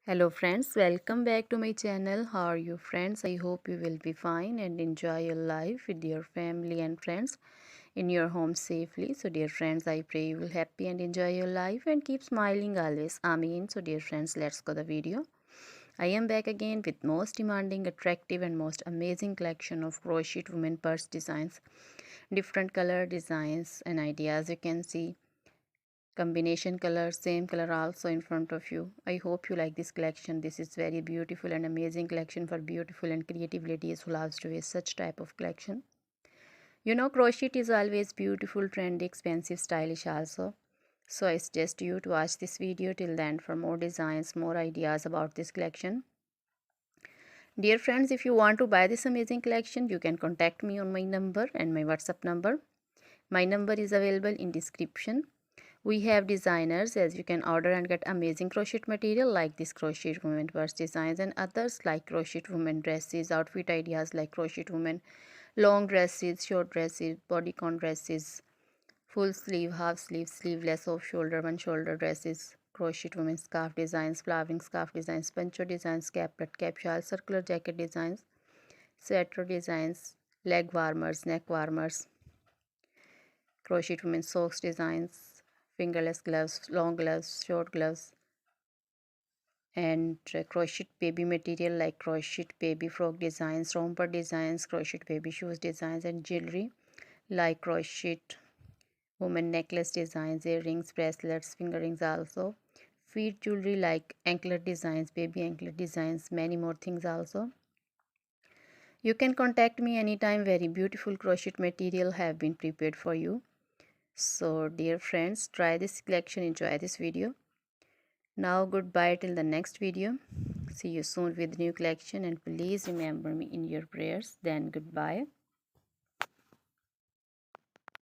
Hello friends, welcome back to my channel. How are you friends? I hope you will be fine and enjoy your life with your family and friends in your home safely. So dear friends, I pray you will happy and enjoy your life and keep smiling always. Amen. So dear friends, let's go the video. I am back again with most demanding, attractive and most amazing collection of crochet women purse designs. Different color designs and ideas you can see combination color, same color also in front of you. I hope you like this collection. This is very beautiful and amazing collection for beautiful and creative ladies who loves to wear such type of collection. You know, crochet is always beautiful, trendy, expensive, stylish also. So I suggest you to watch this video till the end for more designs, more ideas about this collection. Dear friends, if you want to buy this amazing collection, you can contact me on my number and my WhatsApp number. My number is available in description. We have designers as you can order and get amazing crochet material like this crochet women purse designs and others like crochet women dresses, outfit ideas like crochet women long dresses, short dresses, bodycon dresses, full sleeve, half sleeve, sleeveless, off shoulder, one shoulder dresses, crochet women scarf designs, flowering scarf designs, poncho designs, caplet, cap shawl, circular jacket designs, sweater designs, leg warmers, neck warmers, crochet women socks designs, fingerless gloves, long gloves, short gloves, and crochet baby material like crochet baby frog designs, romper designs, crochet baby shoes designs, and jewelry like crochet woman necklace designs, earrings, bracelets, finger rings also. Feet jewelry like anklet designs, baby anklet designs, many more things also. You can contact me anytime. Very beautiful crochet material have been prepared for you. So dear friends, try this collection, enjoy this video. Now goodbye till the next video. See you soon with new collection and please remember me in your prayers. Then goodbye.